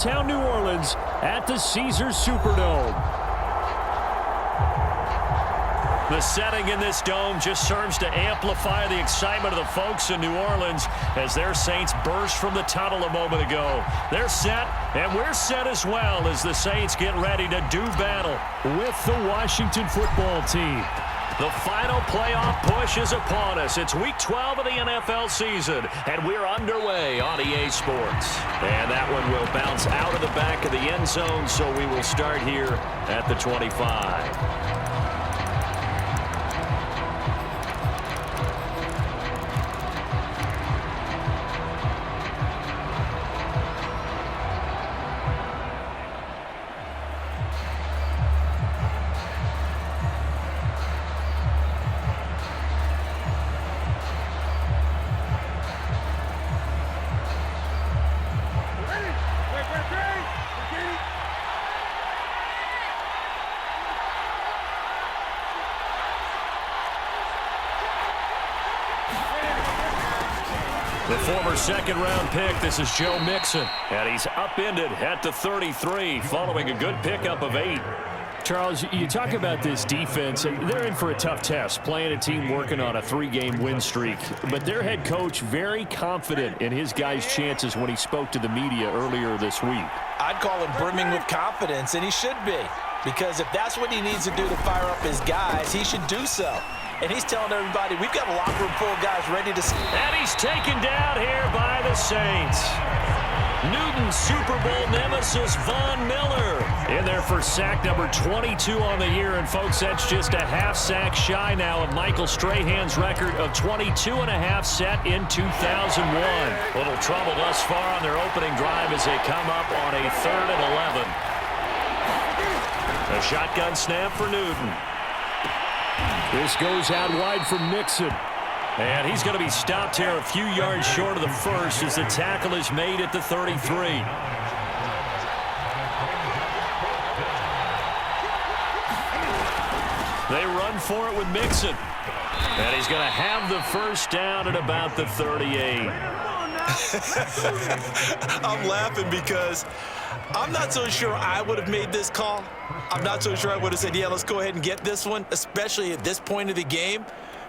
Town New Orleans at the Caesars Superdome. The setting in this dome just serves to amplify the excitement of the folks in New Orleans as their Saints burst from the tunnel a moment ago. They're set, and we're set as well as the Saints get ready to do battle with the Washington football team. The final playoff push is upon us. It's Week 12 of the NFL season, and we're underway on EA Sports. And that one will bounce out of the back of the end zone, so we will start here at the 25. The former second-round pick, this is Joe Mixon, and he's upended at the 33 following a good pickup of 8. Charles, you talk about this defense. They're in for a tough test, playing a team working on a 3-game win streak. But their head coach very confident in his guys' chances when he spoke to the media earlier this week. I'd call him brimming with confidence, and he should be. Because if that's what he needs to do to fire up his guys, he should do so. And he's telling everybody, we've got a locker room full of guys ready to... And he's taken down here by the Saints. Newton's Super Bowl nemesis, Von Miller, in there for sack number 22 on the year. And, folks, that's just a half sack shy now of Michael Strahan's record of 22.5 set in 2001. Little trouble thus far on their opening drive as they come up on a 3rd and 11. A shotgun snap for Newton. This goes out wide for Mixon. And he's going to be stopped here a few yards short of the first as the tackle is made at the 33. They run for it with Mixon. And he's going to have the first down at about the 38. I'm laughing because I'm not so sure I would have made this call. I'm not so sure I would have said, yeah, let's go ahead and get this one, especially at this point of the game.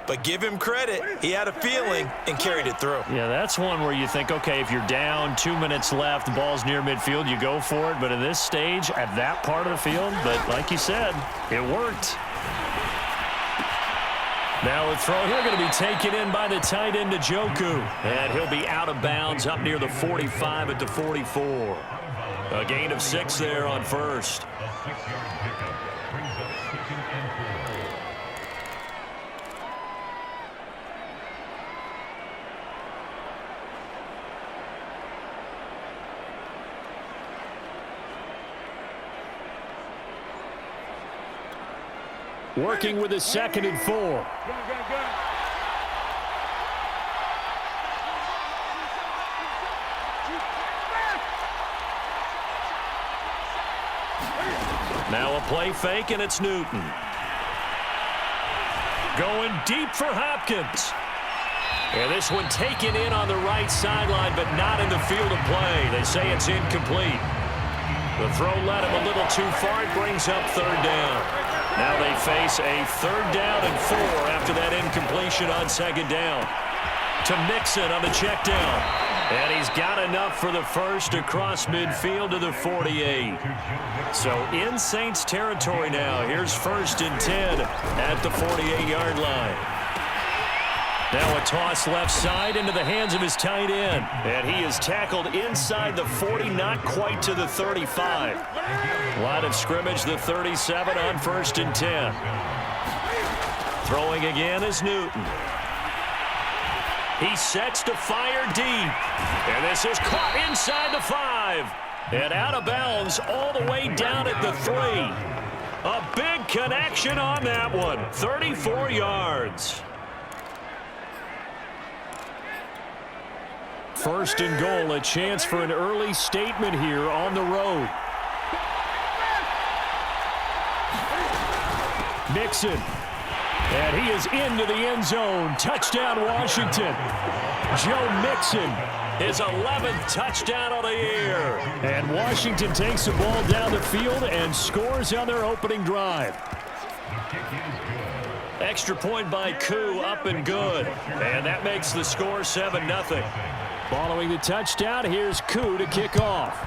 But give him credit. He had a feeling and carried it through. Yeah, that's one where you think, okay, if you're down, 2 minutes left, the ball's near midfield, you go for it. But at this stage, at that part of the field, but like you said, it worked. Now a throw here going to be taken in by the tight end, Njoku. And he'll be out of bounds up near the 45 at the 44. A gain of 6 there on first. Working with a 2nd and 4. Now a play fake, and it's Newton. Going deep for Hopkins. And this one taken in on the right sideline, but not in the field of play. They say it's incomplete. The throw led him a little too far. It brings up 3rd down. Now they face a 3rd down and 4 after that incompletion on 2nd down. To Mixon on the check down. And he's got enough for the first across midfield to the 48. So in Saints territory now. Here's 1st and 10 at the 48-yard line. Now a toss left side into the hands of his tight end. And he is tackled inside the 40, not quite to the 35. Line of scrimmage, the 37 on 1st and 10. Throwing again is Newton. He sets to fire deep. And this is caught inside the 5. And out of bounds all the way down at the 3. A big connection on that one. 34 yards. 1st and goal, a chance for an early statement here on the road. Mixon And he is into the end zone. Touchdown, Washington. Joe Mixon, his 11th touchdown of the year. And Washington takes the ball down the field and scores on their opening drive. Extra point by Koo, up and good. And that makes the score 7-0. Following the touchdown, here's Koo to kick off.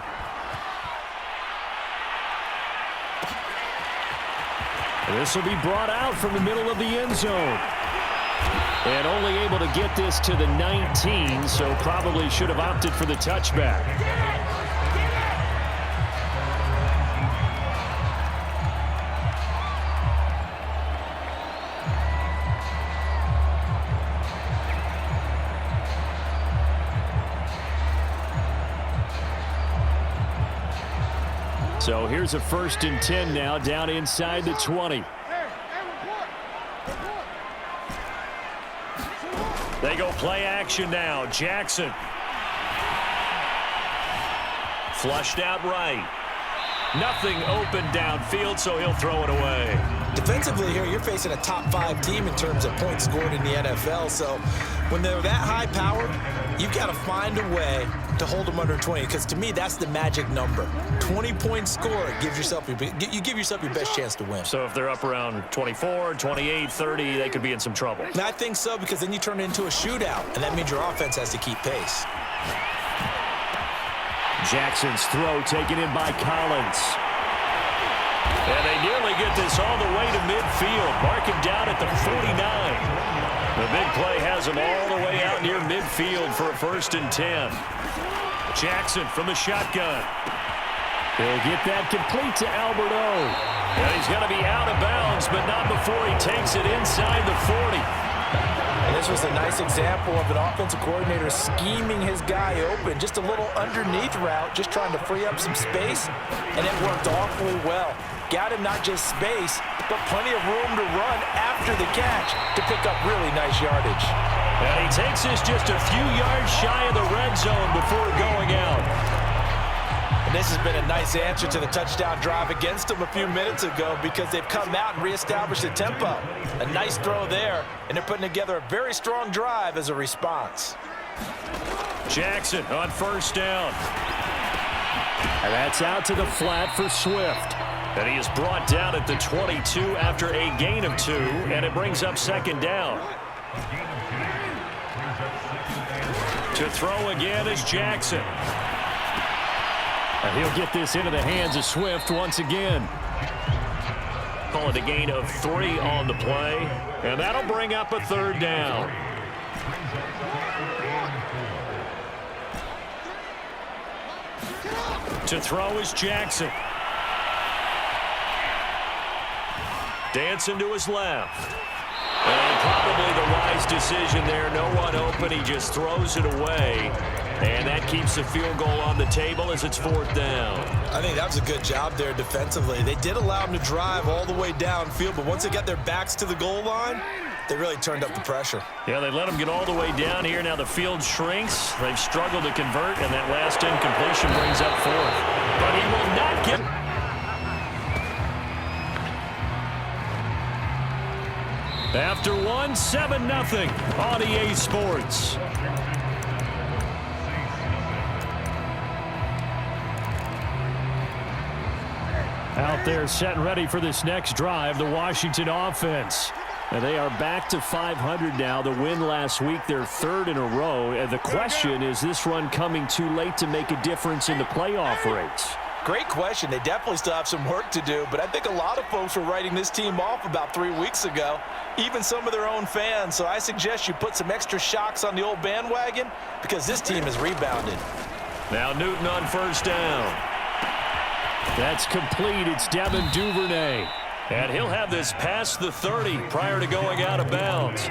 This will be brought out from the middle of the end zone. And only able to get this to the 19, so probably should have opted for the touchback. So here's a 1st and 10 now, down inside the 20. They go play action now. Jackson. Flushed out right. Nothing open downfield, so he'll throw it away. Defensively here, you're facing a top 5 team in terms of points scored in the NFL. So when they're that high powered, you've got to find a way to hold them under 20, because to me, that's the magic number. 20-point score gives yourself you give yourself your best chance to win. So if they're up around 24, 28, 30, they could be in some trouble. And I think so, because then you turn it into a shootout, and that means your offense has to keep pace. Jackson's throw taken in by Collins. And they nearly get this all the way to midfield. Mark him down at the 49. The big play has him all the way out near midfield for a 1st and 10. Jackson from the shotgun. He'll get that complete to Alberto. And he's going to be out of bounds, but not before he takes it inside the 40. And this was a nice example of an offensive coordinator scheming his guy open. Just a little underneath route, just trying to free up some space, and it worked awfully well. Got him not just space, but plenty of room to run after the catch to pick up really nice yardage. And he takes this just a few yards shy of the red zone before going out. And this has been a nice answer to the touchdown drive against them a few minutes ago, because they've come out and reestablished the tempo. A nice throw there, and they're putting together a very strong drive as a response. Jackson on 1st down. And that's out to the flat for Swift. And he is brought down at the 22 after a gain of 2, and it brings up 2nd down. To throw again is Jackson. And he'll get this into the hands of Swift once again. Call it a gain of 3 on the play, and that'll bring up a 3rd down. To throw is Jackson. Dancing to his left. And probably the wise decision there. No one open. He just throws it away. And that keeps the field goal on the table as it's 4th down. I think that was a good job there defensively. They did allow them to drive all the way downfield, but once they got their backs to the goal line, they really turned up the pressure. Yeah, they let them get all the way down here. Now the field shrinks. They've struggled to convert, and that last incompletion brings up 4th. But he will not get... After 1, 7-0 on EA Sports. Out there set and ready for this next drive, the Washington offense. And they are back to 500 now. The win last week, their 3rd in a row. And the question is this run coming too late to make a difference in the playoff race? Great question. They definitely still have some work to do, but I think a lot of folks were writing this team off about 3 weeks ago, even some of their own fans. So I suggest you put some extra shocks on the old bandwagon, because this team has rebounded. Now Newton on 1st down. That's complete. It's Devin Duvernay. And he'll have this past the 30 prior to going out of bounds.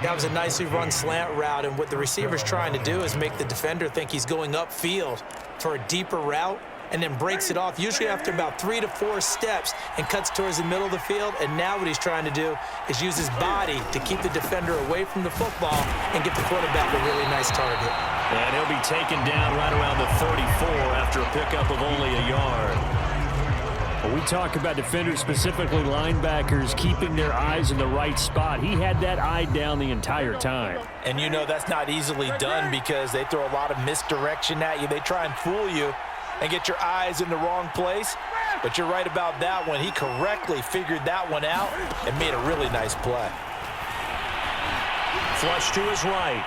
That was a nicely run slant route, and what the receiver's trying to do is make the defender think he's going upfield for a deeper route, and then breaks it off, usually after about 3 to 4 steps, and cuts towards the middle of the field. And now what he's trying to do is use his body to keep the defender away from the football and get the quarterback a really nice target. And he'll be taken down right around the 34 after a pickup of only a yard. We talk about defenders, specifically linebackers, keeping their eyes in the right spot. He had that eye down the entire time. And you know that's not easily done because they throw a lot of misdirection at you. They try and fool you and get your eyes in the wrong place. But you're right about that one. He correctly figured that one out and made a really nice play. Flush to his right.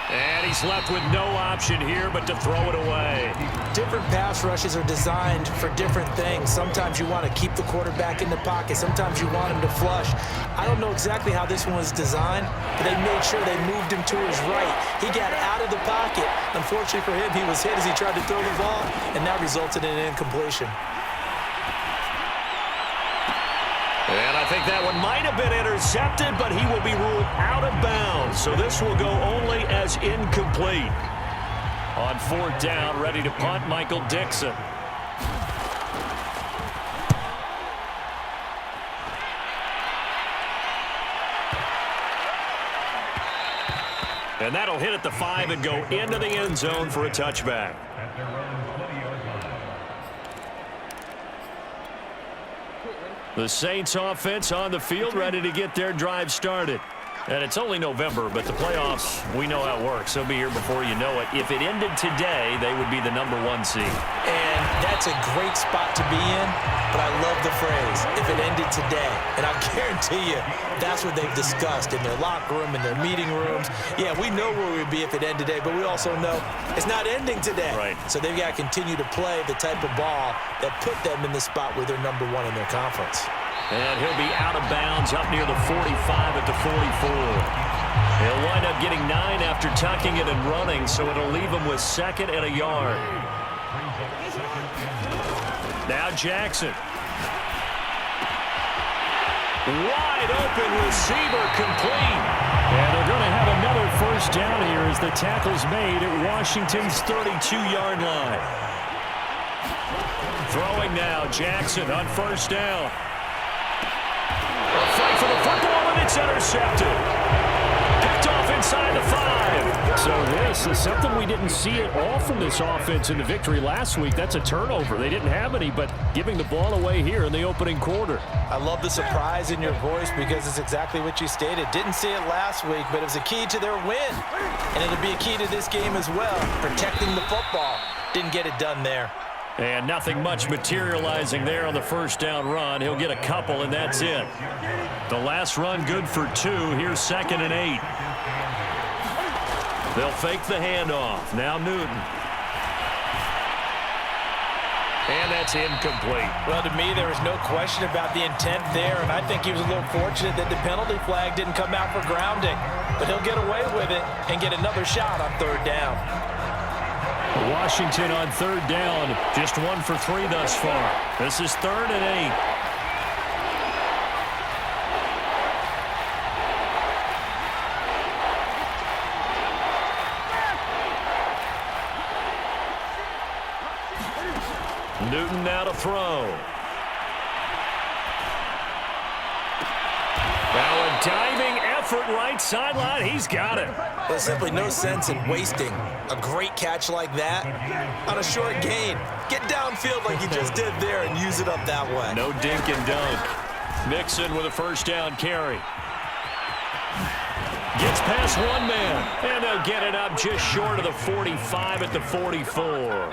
And he's left with no option here but to throw it away. Different pass rushes are designed for different things. Sometimes you want to keep the quarterback in the pocket. Sometimes you want him to flush. I don't know exactly how this one was designed, but they made sure they moved him to his right. He got out of the pocket. Unfortunately for him, he was hit as he tried to throw the ball, and that resulted in an incompletion. And I think that one might have been intercepted, but he will be ruled out of bounds. So this will go only as incomplete. On 4th down, ready to punt, Michael Dixon. And that'll hit at the 5 and go into the end zone for a touchback. The Saints offense on the field, ready to get their drive started. And it's only November, but the playoffs, we know how it works. They'll be here before you know it. If it ended today, they would be the #1 seed. And that's a great spot to be in, but I love the phrase, if it ended today. And I guarantee you, that's what they've discussed in their locker room, in their meeting rooms. Yeah, we know where we'd be if it ended today, but we also know it's not ending today. Right. So they've got to continue to play the type of ball that put them in the spot where they're #1 in their conference. And he'll be out of bounds up near the 45 at the 44. He'll wind up getting 9 after tucking it and running, so it'll leave him with 2nd and a yard. Now Jackson. Wide open receiver complete. And they're going to have another 1st down here as the tackle's made at Washington's 32-yard line. Throwing now, Jackson on 1st down. A fight for the football, and it's intercepted. Picked off inside the 5. So this is something we didn't see at all from this offense in the victory last week. That's a turnover. They didn't have any, but giving the ball away here in the opening quarter. I love the surprise in your voice because it's exactly what you stated. Didn't see it last week, but it was a key to their win. And it'll be a key to this game as well, protecting the football. Didn't get it done there. And nothing much materializing there on the 1st down run. He'll get a couple, and that's it. The last run good for 2. Here's 2nd and 8. They'll fake the handoff. Now Newton. And that's incomplete. Well, to me, there was no question about the intent there, and I think he was a little fortunate that the penalty flag didn't come out for grounding. But he'll get away with it and get another shot on 3rd down. Washington on 3rd down, just 1 for 3 thus far. This is 3rd and 8. Newton now to throw. Now a diving effort right sideline. He's got it. There's simply no sense in wasting a great catch like that on a short gain. Get downfield like you just did there and use it up that way. No dink and dunk. Mixon with a 1st down carry. Gets past one man, and they'll get it up just short of the 45 at the 44.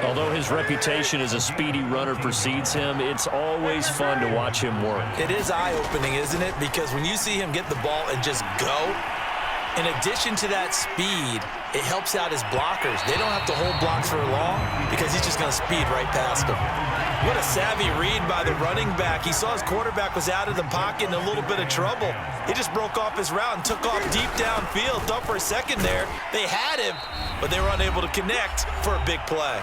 Although his reputation as a speedy runner precedes him, it's always fun to watch him work. It is eye-opening, isn't it? Because when you see him get the ball and just go, in addition to that speed, it helps out his blockers. They don't have to hold blocks for long because he's just going to speed right past them. What a savvy read by the running back. He saw his quarterback was out of the pocket in a little bit of trouble. He just broke off his route and took off deep downfield. Thought for a second there they had him, but they were unable to connect for a big play.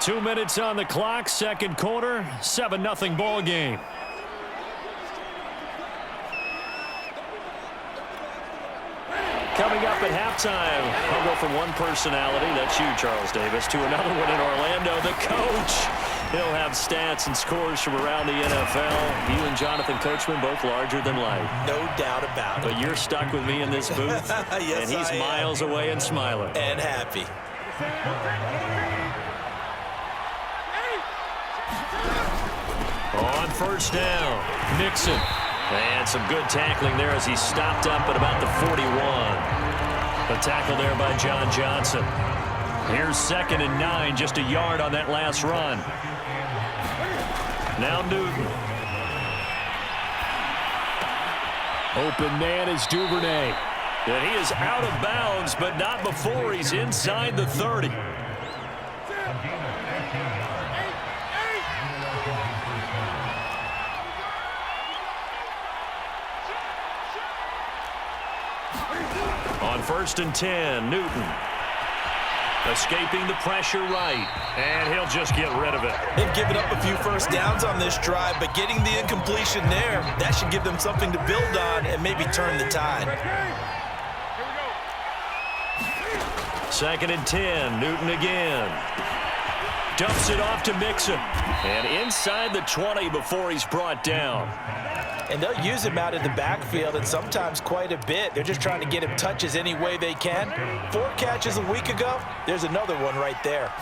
2 minutes on the clock, 2nd quarter, 7-0 ball game. Coming up at halftime, I'll go from one personality, that's you, Charles Davis, to another one in Orlando, the coach. He'll have stats and scores from around the NFL. You and Jonathan Coachman, both larger than life. No doubt about it. But you're stuck with me in this booth, yes, and he's miles away and smiling. And happy. On first down, Nixon. And some good tackling there as he stopped up at about the 41. The tackle there by John Johnson. Here's 2nd and 9, just a yard on that last run. Now Newton. Open man is Duvernay. And he is out of bounds, but not before he's inside the 30. On 1st and 10, Newton. Escaping the pressure right, and he'll just get rid of it. They've given up a few first downs on this drive, but getting the incompletion there, that should give them something to build on and maybe turn the tide. 2nd and 10, Newton again. Dumps it off to Mixon. And inside the 20 before he's brought down. And they'll use him out in the backfield, and sometimes quite a bit. They're just trying to get him touches any way they can. 4 catches a week ago. There's another one right there.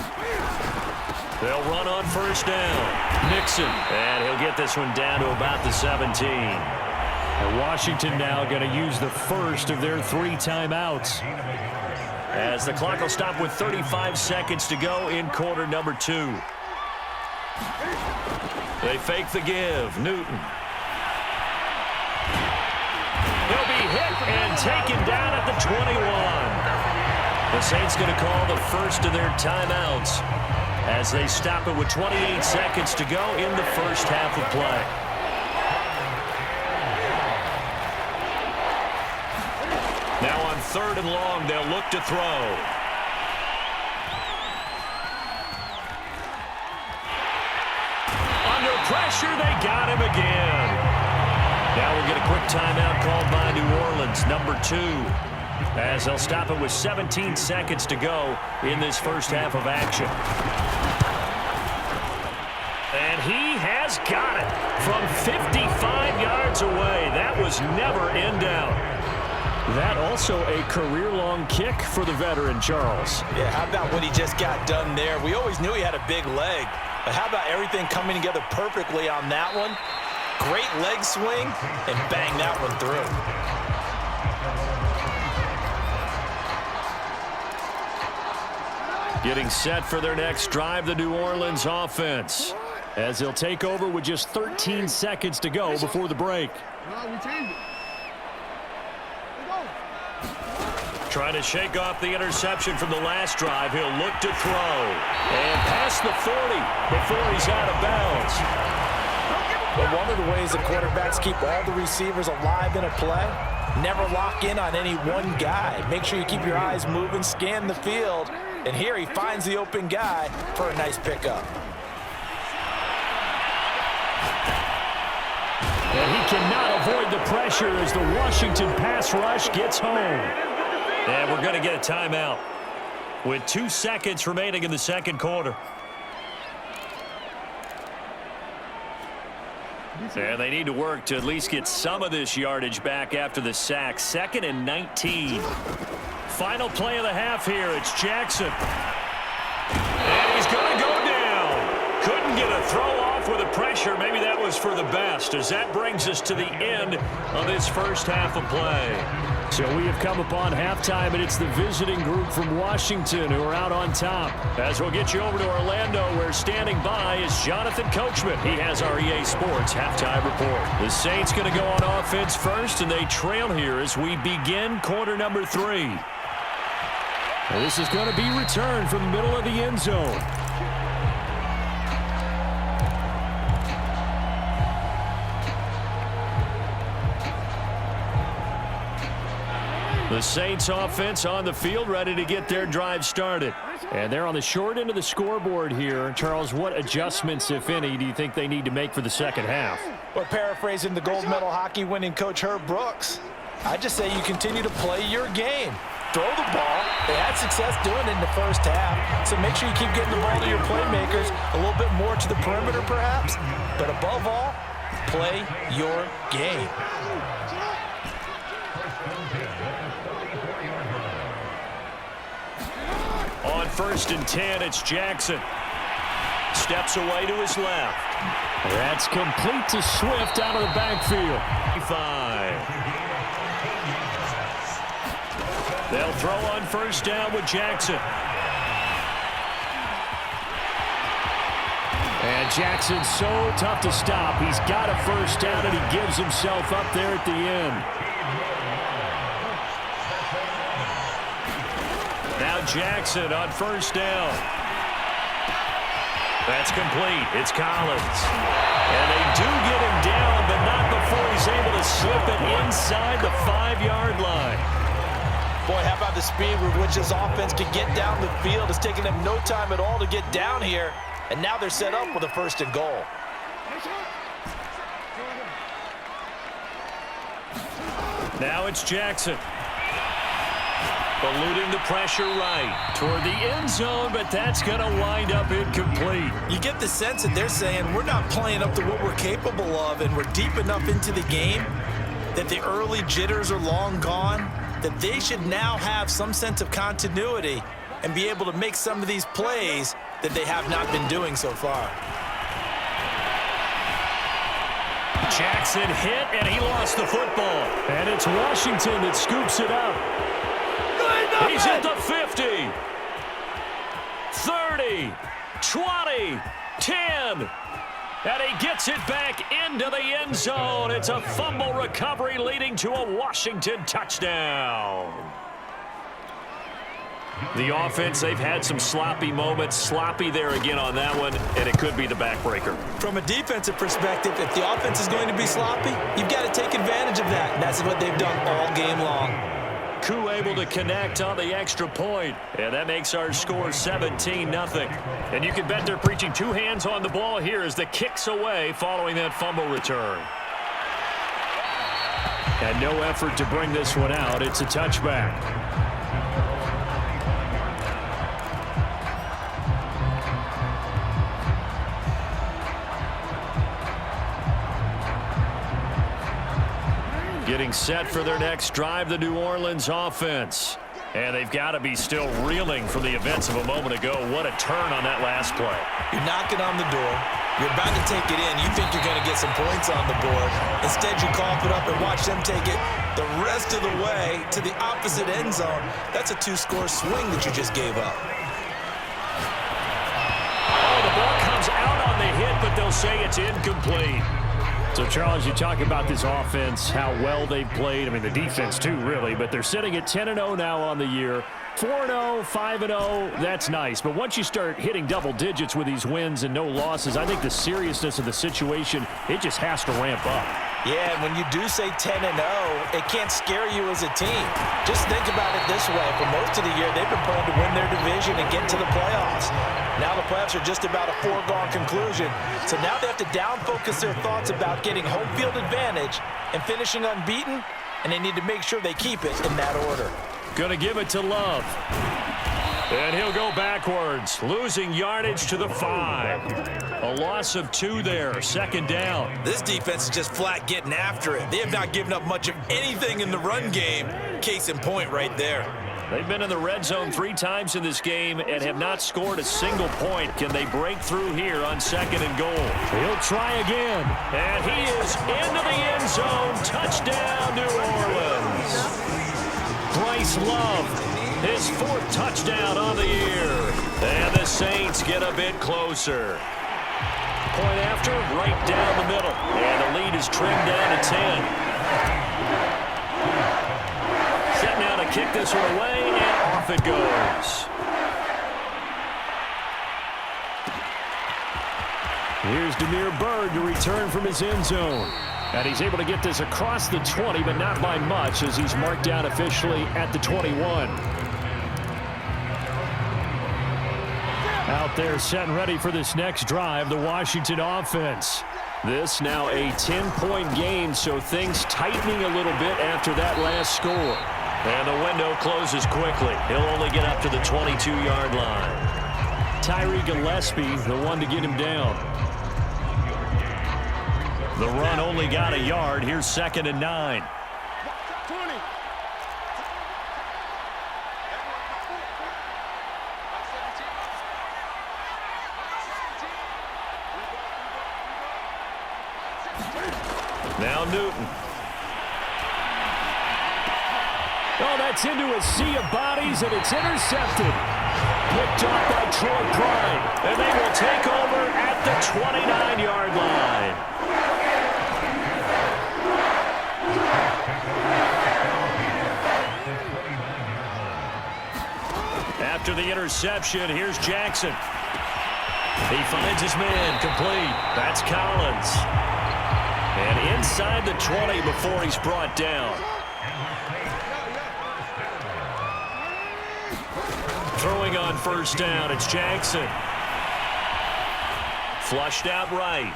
They'll run on first down. Nixon. And he'll get this one down to about the 17. And Washington now going to use the first of their 3 timeouts. As the clock will stop with 35 seconds to go in quarter number 2. They fake the give. Newton. He'll be hit and taken down at the 21. The Saints going to call the first of their timeouts as they stop it with 28 seconds to go in the first half of play. Now on 3rd and long, they'll look to throw. Under pressure, they got him again. Now we'll get a quick timeout called by New Orleans, number 2, as they'll stop it with 17 seconds to go in this first half of action. And he has got it from 55 yards away. That was never in doubt. That also a career-long kick for the veteran, Charles. Yeah, how about what he just got done there? We always knew he had a big leg, but how about everything coming together perfectly on that one? Great leg swing, and bang that one through. Getting set for their next drive, the New Orleans offense, as they'll take over with just 13 seconds to go before the break. Trying to shake off the interception from the last drive. He'll look to throw. And past the 40 before he's out of bounds. But one of the ways the quarterbacks keep all the receivers alive in a play, never lock in on any one guy. Make sure you keep your eyes moving, scan the field, and here he finds the open guy for a nice pickup. And he cannot avoid the pressure as the Washington pass rush gets home. And we're going to get a timeout with 2 seconds remaining in the second quarter. And they need to work to at least get some of this yardage back after the sack. 2nd and 19. Final play of the half here. It's Jackson. And he's going to go down. Couldn't get a throw off with the pressure. Maybe that was for the best, as that brings us to the end of this first half of play. So we have come upon halftime, and it's the visiting group from Washington who are out on top. As we'll get you over to Orlando, where standing by is Jonathan Coachman. He has our EA Sports halftime report. The Saints going to go on offense first, and they trail here as we begin quarter number 3. Well, this is going to be returned from the middle of the end zone. The Saints offense on the field, ready to get their drive started. And they're on the short end of the scoreboard here. Charles, what adjustments, if any, do you think they need to make for the second half? Well, paraphrasing the gold medal hockey winning coach Herb Brooks, I just say you continue to play your game. Throw the ball. They had success doing it in the first half, so make sure you keep getting the ball to your playmakers, a little bit more to the perimeter perhaps, but above all, play your game. On 1st and 10, it's Jackson. steps away to his left. That's complete to Swift out of the backfield. 5. They'll throw on first down with Jackson. And Jackson's so tough to stop. He's got a first down, and he gives himself up there at the end. Now Jackson on first down. That's complete. It's Collins. And they do get him down, but not before he's able to slip it inside the 5-yard line. Boy, how about the speed with which this offense can get down the field? It's taken them no time at all to get down here. And now they're set up with a 1st and goal. Now it's Jackson. Eluding the pressure right toward the end zone, but that's going to wind up incomplete. You get the sense that they're saying we're not playing up to what we're capable of, and we're deep enough into the game that the early jitters are long gone, that they should now have some sense of continuity and be able to make some of these plays that they have not been doing so far. Jackson hit, and he lost the football. And it's Washington that scoops it up. He's at the 50, 30, 20, 10. And he gets it back into the end zone. It's a fumble recovery leading to a Washington touchdown. The offense, they've had some sloppy moments. Sloppy there again on that one, and it could be the backbreaker. From a defensive perspective, if the offense is going to be sloppy, you've got to take advantage of that. And that's what they've done all game long. Koo able to connect on the extra point, and that makes our score 17-0. And you can bet they're preaching 2 hands on the ball here as the kick's away following that fumble return. And no effort to bring this one out. It's a touchback. Getting set for their next drive, the New Orleans offense. And they've got to be still reeling from the events of a moment ago. What a turn on that last play. You're knocking on the door. You're about to take it in. You think you're going to get some points on the board. Instead, you cough it up and watch them take it the rest of the way to the opposite end zone. That's a 2-score swing that you just gave up. Oh, the ball comes out on the hit, but they'll say it's incomplete. So, Charles, you talk about this offense, how well they've played. I mean, the defense, too, really. But they're sitting at 10-0 now on the year. 4-0, 5-0, that's nice. But once you start hitting double digits with these wins and no losses, I think the seriousness of the situation, it just has to ramp up. Yeah, and when you do say 10-0, it can't scare you as a team. Just think about it this way. For most of the year, they've been playing to win their division and get to the playoffs. Now the playoffs are just about a foregone conclusion. So now they have to down-focus their thoughts about getting home field advantage and finishing unbeaten, and they need to make sure they keep it in that order. Going to give it to Love. And he'll go backwards, losing yardage to the 5. A loss of 2 there, 2nd down. This defense is just flat getting after it. They have not given up much of anything in the run game. Case in point right there. They've been in the red zone 3 times in this game and have not scored a single point. Can they break through here on 2nd and goal? He'll try again. And he is into the end zone. Touchdown, New Orleans. Bryce Love, his 4th touchdown on the year. And the Saints get a bit closer. Point after, right down the middle. And the lead is trimmed down to 10. Set now to kick this one away, and off it goes. Here's Damiere Byrd to return from his end zone. And he's able to get this across the 20, but not by much, as he's marked down officially at the 21. Out there set and ready for this next drive, the Washington offense. This now a 10-point game, so things tightening a little bit after that last score. And the window closes quickly. He'll only get up to the 22-yard line. Tyree Gillespie, the one to get him down. The run only got a yard. Here's 2nd and 9. Now Newton. Oh, that's into a sea of bodies, and it's intercepted. Picked off by Troy Pride, and they will take over at the 29-yard line. After the interception, here's Jackson. He finds his man, complete. That's Collins. And inside the 20 before he's brought down. Throwing on first down, it's Jackson. Flushed out right.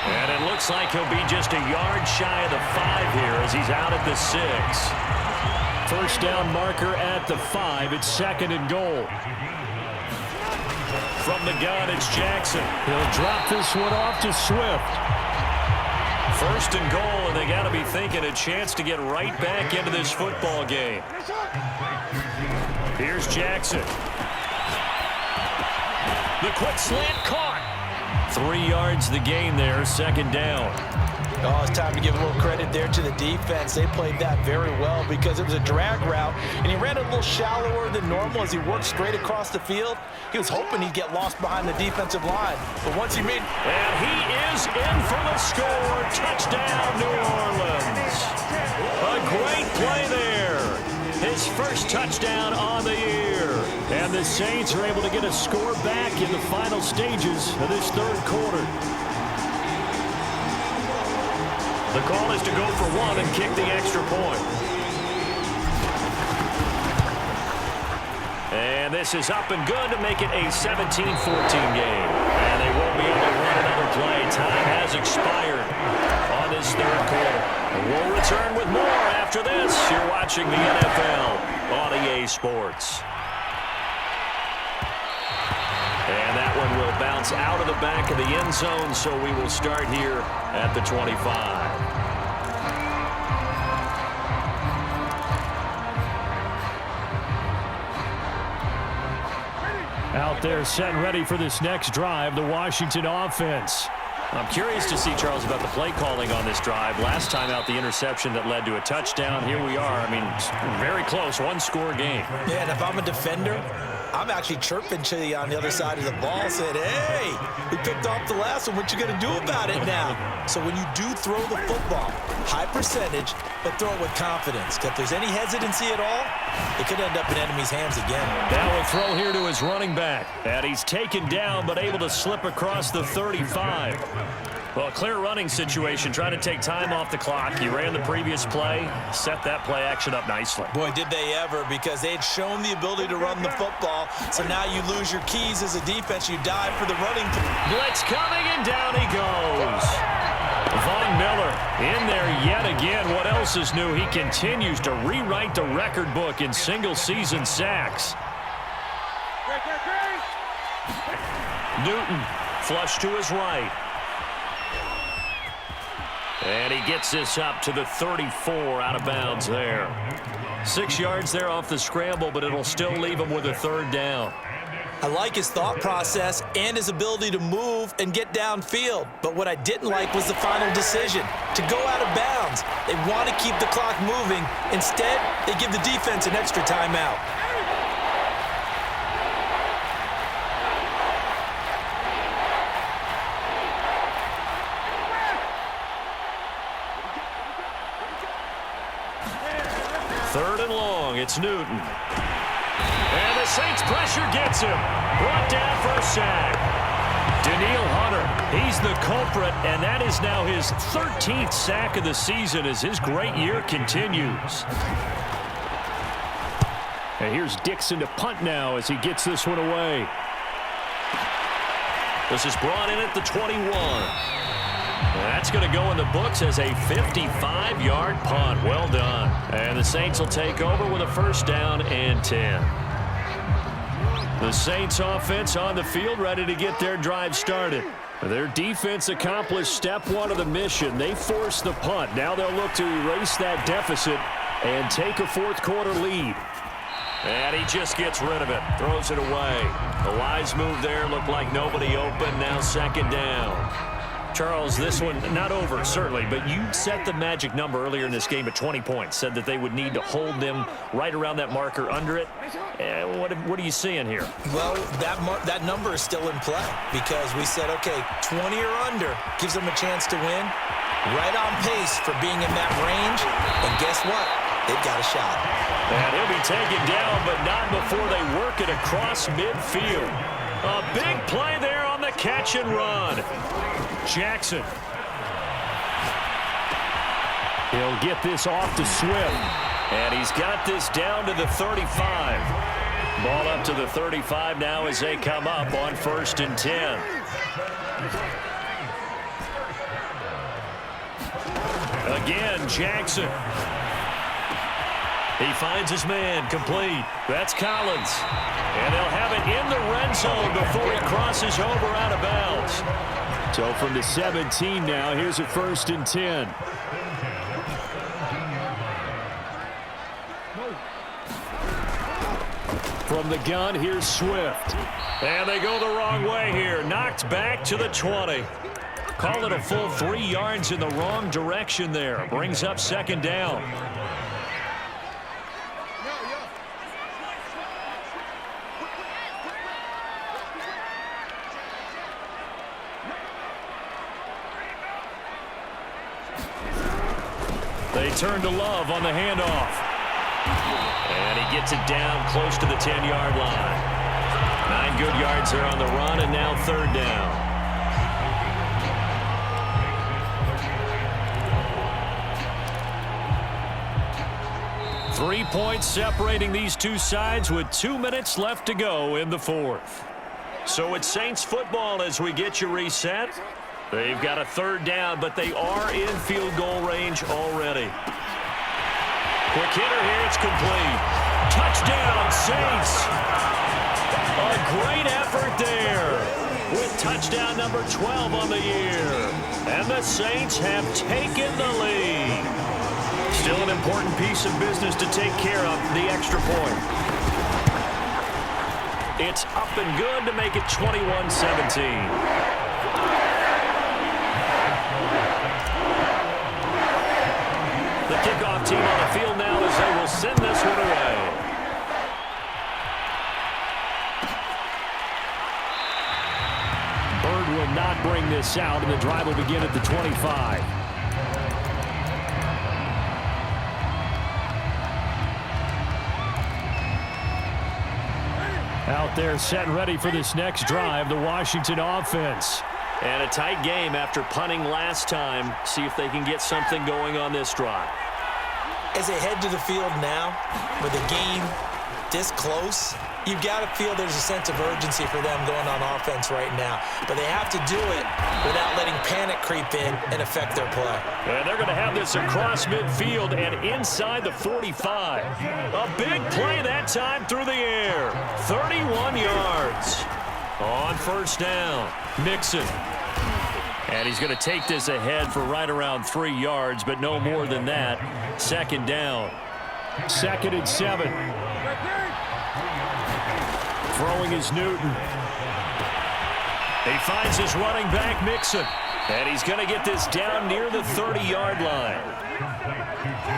And it looks like he'll be just a yard shy of the 5 here as he's out at the 6. First down marker at the 5. It's 2nd and goal. From the gun, it's Jackson. He'll drop this one off to Swift. 1st and goal, and they got to be thinking a chance to get right back into this football game. Here's Jackson. The quick slant caught. 3 yards the gain there, 2nd down. Oh, it's time to give a little credit there to the defense. They played that very well because it was a drag route, and he ran a little shallower than normal as he worked straight across the field. He was hoping he'd get lost behind the defensive line, but once he made... And he is in for the score. Touchdown, New Orleans. A great play there. His first touchdown on the year. And the Saints are able to get a score back in the final stages of this 3rd quarter. The call is to go for 1 and kick the extra point. And this is up and good to make it a 17-14 game. And they won't be able to run another play. Time has expired on this 3rd quarter. And we'll return with more after this. You're watching the NFL on EA Sports. And that one will bounce out of the back of the end zone, so we will start here at the 25. Out there set and ready for this next drive, the Washington offense. I'm curious to see, Charles, about the play calling on this drive. Last time out, the interception that led to a touchdown. Here we are. I mean, very close, 1-score game. Yeah, and if I'm a defender, I'm actually chirping to you on the other side of the ball, saying, hey, we picked off the last one. What you going to do about it now? So when you do throw the football, high percentage, but throw it with confidence. If there's any hesitancy at all, it could end up in enemy's hands again. Now a throw here to his running back. And he's taken down, but able to slip across the 35. Well, a clear running situation, trying to take time off the clock. He ran the previous play, set that play action up nicely. Boy, did they ever, because they'd shown the ability to run the football. So now you lose your keys as a defense. You dive for the running. Blitz coming, and down he goes. Von Miller in there yet again. What else is new? He continues to rewrite the record book in single-season sacks. Newton flush to his right. And he gets this up to the 34, out of bounds there. 6 yards there off the scramble, but it'll still leave him with a 3rd down. I like his thought process and his ability to move and get downfield. But what I didn't like was the final decision, to go out of bounds. They want to keep the clock moving. Instead, they give the defense an extra timeout. Third and long, it's Newton. And the Saints pressure gets him. Brought down for a sack. Daniil Hunter, he's the culprit, and that is now his 13th sack of the season as his great year continues. And here's Dixon to punt now as he gets this one away. This is brought in at the 21. That's going to go in the books as a 55-yard punt. Well done. And the Saints will take over with a 1st down and 10. The Saints offense on the field ready to get their drive started. Their defense accomplished step 1 of the mission. They forced the punt. Now they'll look to erase that deficit and take a 4th quarter lead. And he just gets rid of it. Throws it away. The wise move there. Looked like nobody open. Now 2nd down. Charles, this one not over, certainly, but you set the magic number earlier in this game at 20 points, said that they would need to hold them right around that marker under it. What are you seeing here? Well, that number is still in play because we said, okay, 20 or under gives them a chance to win. Right on pace for being in that range. And guess what? They've got a shot. And he'll be taken down, but not before they work it across midfield. A big play there on the catch and run. Jackson. He'll get this off to Swift. And he's got this down to the 35. Ball up to the 35 now as they come up on 1st and 10. Again, Jackson. He finds his man, complete. That's Collins. And they'll have it in the red zone before he crosses over out of bounds. So from the 17 now, here's a 1st and 10. From the gun, here's Swift. And they go the wrong way here. Knocked back to the 20. Call it a full 3 yards in the wrong direction there. Brings up 2nd down. They turn to Love on the handoff. And he gets it down close to the 10-yard line. 9 good yards there on the run, and now 3rd down. 3 points separating these two sides with 2 minutes left to go in the 4th. So it's Saints football as we get you reset. They've got a 3rd down, but they are in field goal range already. Quick hitter here, it's complete. Touchdown, Saints. A great effort there with touchdown number 12 on the year. And the Saints have taken the lead. Still an important piece of business to take care of, the extra point. It's up and good to make it 21-17. The kickoff team on the field now as they will send this one away. Bird will not bring this out, and the drive will begin at the 25. Out there set and ready for this next drive, the Washington offense. And a tight game after punting last time. See if they can get something going on this drive. As they head to the field now, with the game this close, you've got to feel there's a sense of urgency for them going on offense right now. But they have to do it without letting panic creep in and affect their play. And they're going to have this across midfield and inside the 45. A big play that time through the air. 31 yards. On 1st down, Mixon. And he's going to take this ahead for right around 3 yards, but no more than that. 2nd down. 2nd and 7. Throwing is Newton. He finds his running back, Mixon. And he's going to get this down near the 30-yard line.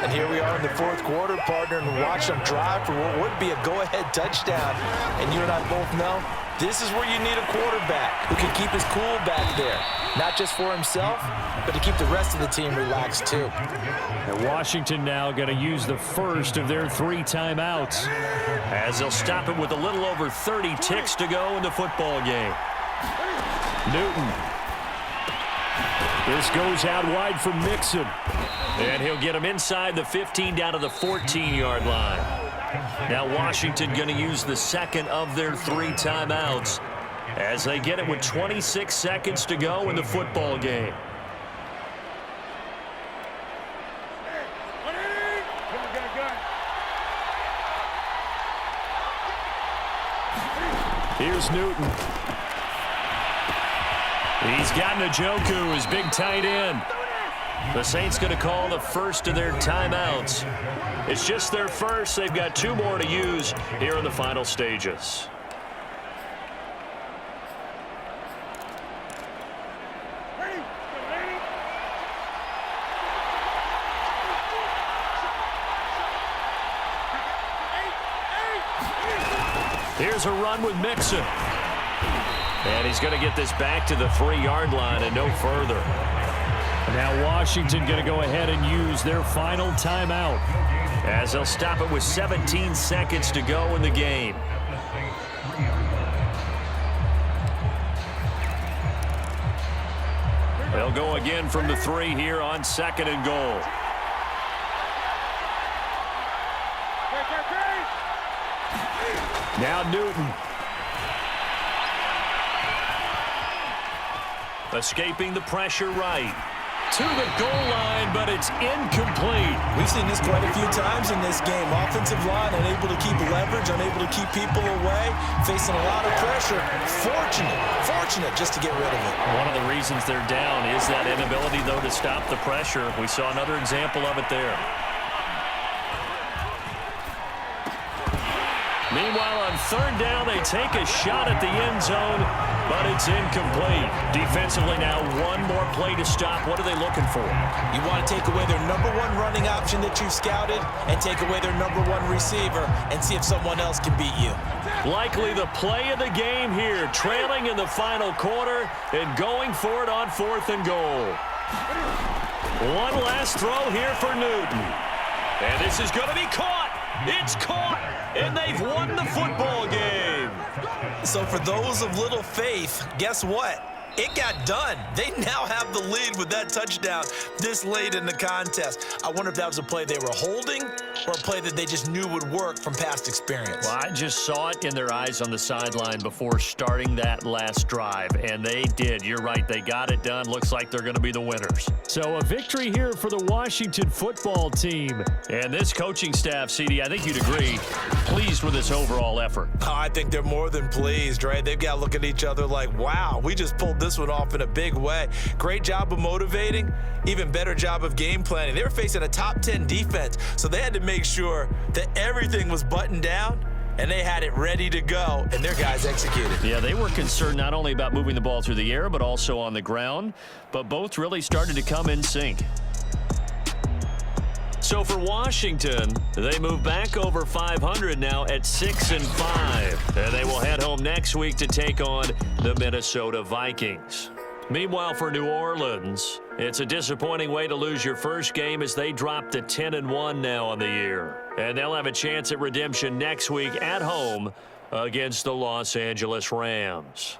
And here we are in the 4th quarter, partner, and watch them drive for what would be a go-ahead touchdown. And you and I both know this is where you need a quarterback who can keep his cool back there. Not just for himself, but to keep the rest of the team relaxed too. And Washington now going to use the first of their 3 timeouts as they'll stop it with a little over 30 ticks to go in the football game. Newton. This goes out wide for Mixon. And he'll get him inside the 15 down to the 14-yard line. Now Washington going to use the 2nd of their 3 timeouts as they get it with 26 seconds to go in the football game. Here's Newton. He's got Njoku, his big tight end. The Saints going to call the first of their timeouts. It's just their first. They've got 2 more to use here in the final stages. Here's a run with Mixon. And he's going to get this back to the 3-yard line and no further. Now Washington going to go ahead and use their final timeout, as they'll stop it with 17 seconds to go in the game. They'll go again from the 3 here on 2nd and goal. Now Newton. Escaping the pressure right. To the goal line, but it's incomplete. We've seen this quite a few times in this game. Offensive line unable to keep leverage, unable to keep people away, facing a lot of pressure. Fortunate just to get rid of it. One of the reasons they're down is that inability, though, to stop the pressure. We saw another example of it there. Meanwhile, on 3rd down, they take a shot at the end zone, but it's incomplete. Defensively now, one more play to stop. What are they looking for? You want to take away their #1 running option that you've scouted and take away their #1 receiver and see if someone else can beat you. Likely the play of the game here, trailing in the final quarter and going for it on 4th and goal. One last throw here for Newton. And this is going to be caught. It's caught, and they've won the football game. So for those of little faith, guess what? It got done. They now have the lead with that touchdown this late in the contest. I wonder if that was a play they were holding or a play that they just knew would work from past experience. Well, I just saw it in their eyes on the sideline before starting that last drive, and they did. You're right. They got it done. Looks like they're going to be the winners. So a victory here for the Washington football team. And this coaching staff, CD, I think you'd agree, pleased with this overall effort. Oh, I think they're more than pleased, right? They've got to look at each other like, wow, we just pulled this one off in a big way. Great job of motivating, even better job of game planning. They were facing a top 10 defense, so they had to make sure that everything was buttoned down and they had it ready to go, and their guys executed. Yeah, they were concerned not only about moving the ball through the air, but also on the ground, but both really started to come in sync. So for Washington, they move back over 500 now at 6-5. And they will head home next week to take on the Minnesota Vikings. Meanwhile, for New Orleans, it's a disappointing way to lose your first game as they drop to 10-1 now on the year. And they'll have a chance at redemption next week at home against the Los Angeles Rams.